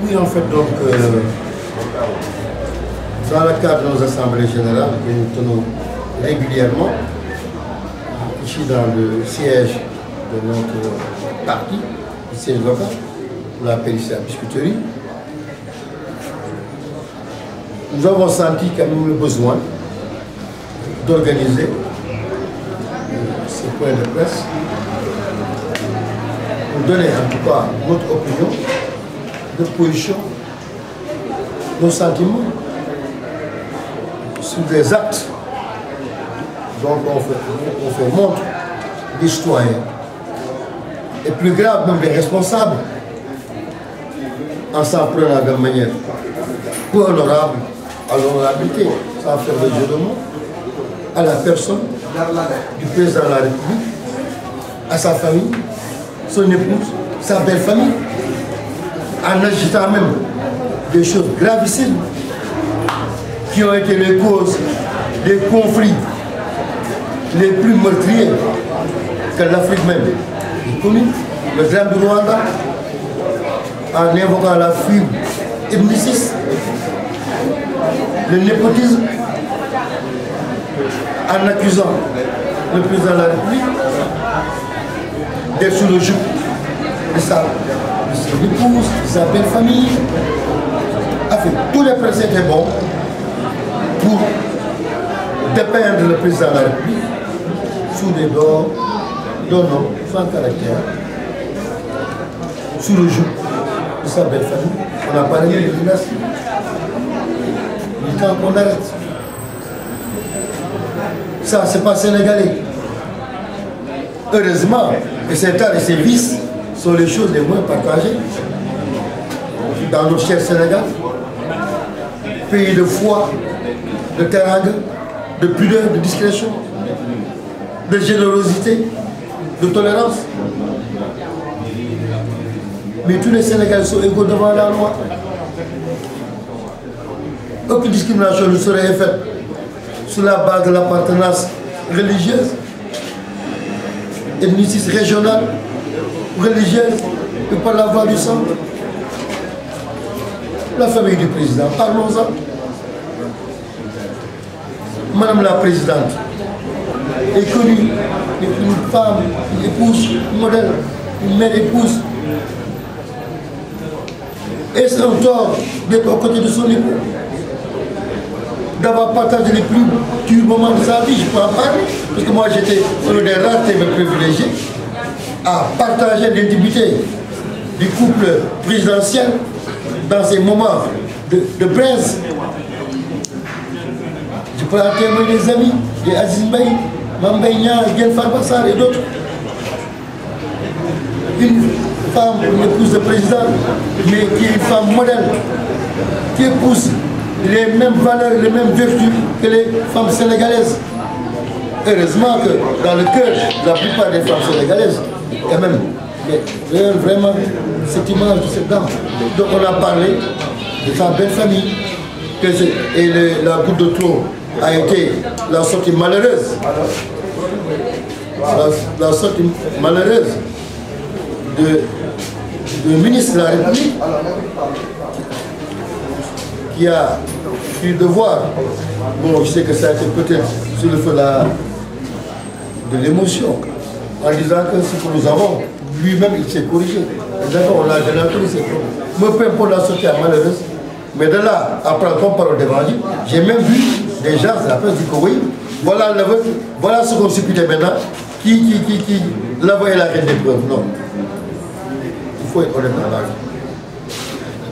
Oui, en fait, donc, dans le cadre de nos assemblées générales que nous tenons régulièrement, ici dans le siège de notre parti, le siège local, on l'appelle ici la biscuiterie, nous avons senti quand même le besoin d'organiser ces points de presse pour donner en tout cas notre opinion, notre position, nos sentiments sur des actes dont on fait montre des citoyens et plus grave même des responsables en s'en prenant de manière peu honorable à l'honorabilité, sans faire de jeu de mots, à la personne du président de la République, à sa famille, son épouse, sa belle famille, en agitant même des choses gravissimes qui ont été les causes des conflits les plus meurtriers que l'Afrique même a connu, le drame du Rwanda, en invoquant la fibre ethniciste, le népotisme, en accusant le président de la République d'être sous le joug de sa épouse, de sa belle famille. Enfin, tous les précédents étaient bons pour dépeindre le président de la République sous des dons, non, sans caractère, sous le joug de sa belle famille. On a parlé de dynastie. Il est temps qu'on arrête. Ça, c'est pas sénégalais. Heureusement que cet art et ces vices sont les choses les moins partagées dans notre cher Sénégal, pays de foi, de teranga, de pudeur, de discrétion, de générosité, de tolérance. Mais tous les Sénégalais sont égaux devant la loi. Aucune discrimination ne serait faite sur la base de l'appartenance religieuse, ethniciste, régionale, religieuse, et par la voie du sang. La famille du président, parlons-en. Madame la présidente est connue, une femme, une épouse, une modèle, une mère épouse. Est-ce un tort d'être aux côtés de son époux? D'avoir partagé les plus durs moments de sa vie, je peux en parler, parce que moi j'étais un des rares privilégiés à partager l'intimité du couple présidentiel dans ces moments de braise. Je peux en témoigner des amis, des Aziz Mbaye, Mambay Niang, Guel Farbassar et d'autres. Une femme, une épouse de président, mais qui est une femme modèle, qui épouse les mêmes valeurs, les mêmes vertus que les femmes sénégalaises. Heureusement que dans le cœur de la plupart des femmes sénégalaises, quand même, il y a vraiment cette image de cette dame. Donc on a parlé de sa belle famille, et la goutte de trop a été la sortie malheureuse. La sortie malheureuse du ministre de la République qui a eu le devoir, bon je sais que ça a été peut-être sur le feu de l'émotion, en disant que ce que nous avons, lui-même il s'est corrigé. D'accord, on a déjà pris ses problèmes. Mais peu importe la sortie malheureuse, mais de là à prendre comme parole d'évangile, j'ai même vu des gens de la presse du Koweït, voilà ce qu'on supputait maintenant, qui l'envoyait la reine des preuves. Non. Il faut être honnête dans la vie.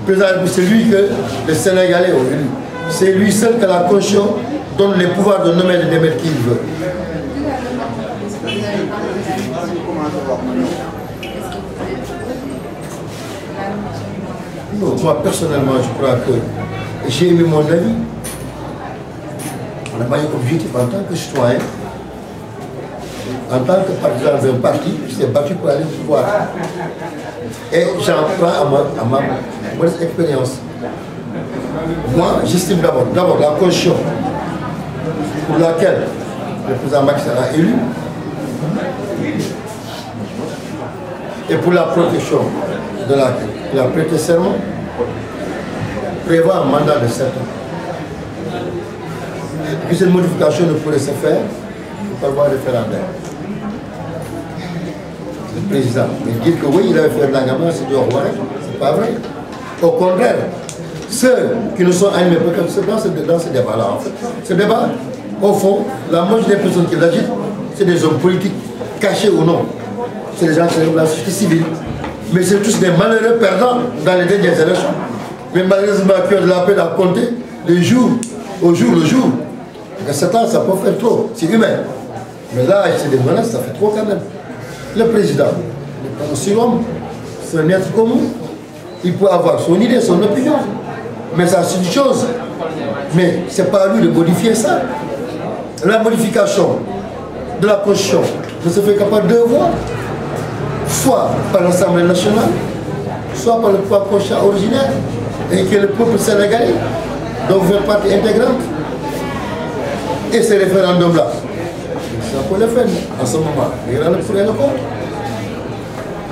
Le président, c'est lui que les Sénégalais ont élu. C'est lui seul que la Constitution donne les pouvoirs de nommer et de démettre qui il veut. Non, moi personnellement, je crois que j'ai aimé mon avis. On n'a pas eu objectif en tant que citoyen, en tant que partisan d'un parti qui s'est battu pour aller au pouvoir. Et j'en prends à ma expérience. Moi, j'estime d'abord la Constitution pour laquelle le président Macky Sall a élu et pour la protection de laquelle il a prêté serment, prévoit un mandat de 7 ans. Et puis cette modification ne pourrait se faire que par voie référendaire. Le président, mais dire que oui, il avait fait de l'engagement, c'est du revoir, c'est pas vrai. Au contraire, ceux qui nous sont animés, parce que dans ce débat-là, en fait, ce débat, au fond, la majorité des personnes qui l'agitent, c'est des hommes politiques, cachés ou non. C'est des gens qui sont de la société civile. Mais c'est tous des malheureux perdants dans les dernières élections. Mais malheureusement, qui ont de la peine à compter le jour au jour le jour. Parce que 7 ans, ça peut faire trop, c'est humain. Mais là, c'est des menaces, ça fait trop quand même. Le président n'est pas aussi l'homme, c'est un être commun. Il peut avoir son idée, son opinion. Mais ça, c'est une chose. Mais ce n'est pas à lui de modifier ça. La modification de la Constitution ne se fait qu'à par 2 voix. Soit par l'Assemblée nationale, soit par le pouvoir constitutionnel originaire, et que le peuple sénégalais doit faire partie intégrante. Et ces référendums-là, ça peut le faire en ce moment. Il y en a le pour et le contre.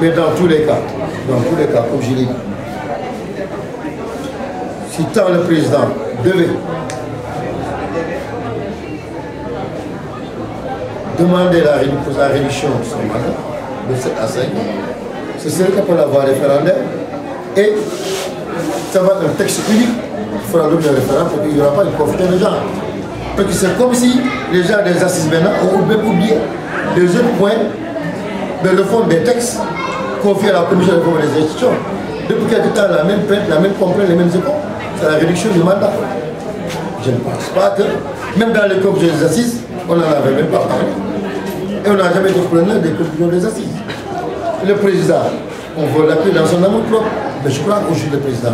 Mais dans tous les cas, comme je l'ai dit, si tant le président devait demander la réduction de son mandat de 7 à 5 ans, ce serait que pour la voie référendaire et ça va être un texte unique qui fera l'objet de référendum parce qu'il n'y aura pas de confusion de genre. Parce que c'est comme si les gens des assises maintenant ont même oublié les autres points de réforme des textes confiés à la commission de réforme des institutions. Depuis quelque temps, la même plainte, la même complainte, les mêmes échos, c'est la réduction du mandat. Je ne pense pas que, même dans les conclusions des assises, on n'en avait même pas parlé. Et on n'a jamais été preneur des conclusions des assises. Le président, on veut l'appeler dans son amour propre, mais je crois qu'aujourd'hui le président,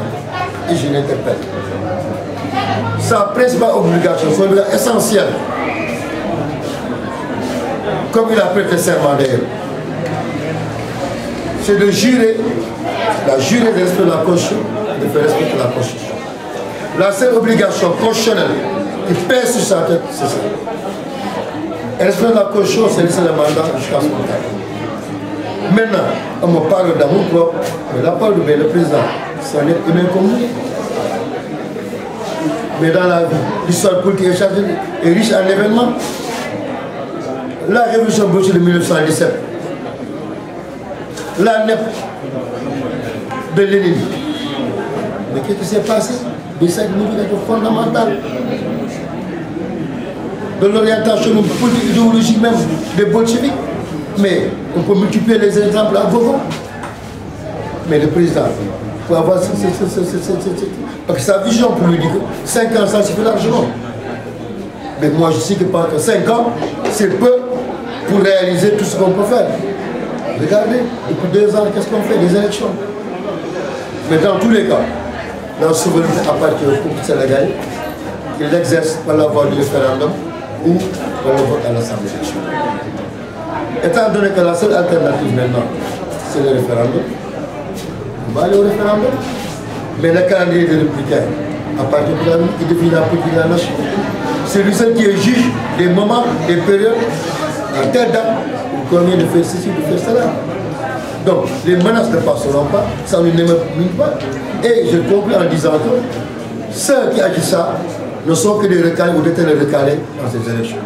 et je l'interpelle, sa principale obligation, son obligation essentielle, comme il a prêté serment d'ailleurs, c'est de jurer, de respecter la Constitution, de faire respecter la Constitution. La seule obligation constitutionnelle qui pèse sur sa tête, c'est ça. Et respecter la Constitution, c'est laisser le mandat jusqu'à son temps. Maintenant, on me parle d'amour propre, mais la parole du président, c'est un être humain comme nous. Mais dans la vie, l'histoire politique est chargée et riche en événements. La révolution bolchevique de 1917, la NEP de Lénine. Mais qu'est-ce qui s'est passé? Mais c'est une modification fondamentale de l'orientation politique, idéologique même des bolcheviques. Mais on peut multiplier les exemples à gogo. Mais le président, pour avoir parce que sa vision pour lui dire que 5 ans, ça suffit largement. Mais moi je sais que pendant 5 ans, c'est peu pour réaliser tout ce qu'on peut faire. Regardez, depuis 2 ans, qu'est-ce qu'on fait? Des élections. Mais dans tous les cas, la souveraineté appartient au peuple sénégalais. Il l'exerce par la voie du référendum ou par le vote à l'Assemblée nationale. Étant donné que la seule alternative maintenant, c'est le référendum, on va aller au référendum. Mais le calendrier des républicains, à partir de la qui définit la politique de la nation, c'est lui seul qui est juge des moments, des périodes, à telle date, combien de faire ceci, de faire cela. Donc, les menaces ne passeront pas, ça ne nous pas. Et je conclue en disant que ceux qui agissent ça ne sont que des recalés ou des recalés dans ces élections.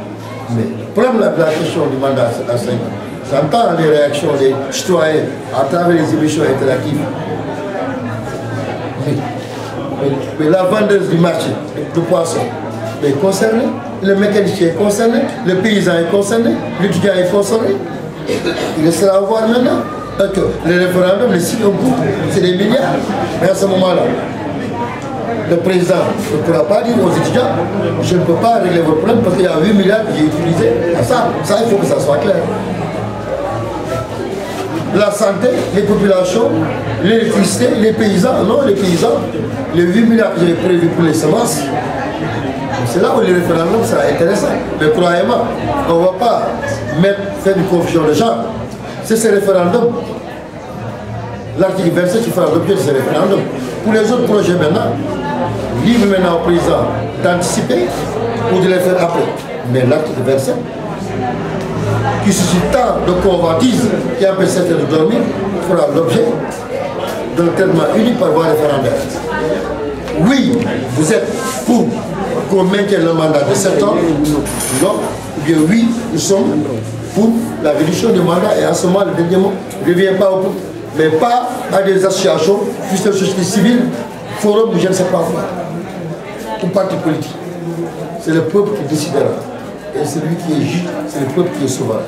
Mais problème la question du mandat à 5 ans, j'entends les réactions des citoyens à travers les émissions interactives. Mais la vendeuse du marché de poissons est concernée, le mécanicien est concerné, le paysan est concerné, l'étudiant est concerné. Il restera à voir maintenant. Parce que les référendums, les sites c'est des milliards. Mais à ce moment-là, le président ne pourra pas dire aux étudiants, je ne peux pas régler vos problèmes parce qu'il y a 8 milliards que j'ai utilisés à ça. Ça, il faut que ça soit clair. La santé, les populations, l'électricité, les paysans, non, les paysans, les 8 milliards que j'ai prévus pour les semences, c'est là où les référendums sera intéressant. Mais croyez-moi, on ne va pas faire une confusion de genre. C'est ce référendum, l'article 27 qui fera l'objet de ce référendum. Pour les autres projets maintenant, libre maintenant au président d'anticiper ou de les faire après. Mais l'article 27, qui suscite tant de convoitises qui empêche certains de dormir, fera l'objet d'un traitement unique par voie référendaire. oui, vous êtes pour qu'on maintienne le mandat de 7 ans, non, ou bien oui, nous sommes pour la réduction du mandat et en ce moment, le dernier mot ne revient pas au bout, mais pas à des associations, juste la société civile, forum, je ne sais pas quoi, ou parti politique. C'est le peuple qui décidera. Et c'est lui qui est juste, c'est le peuple qui est souverain.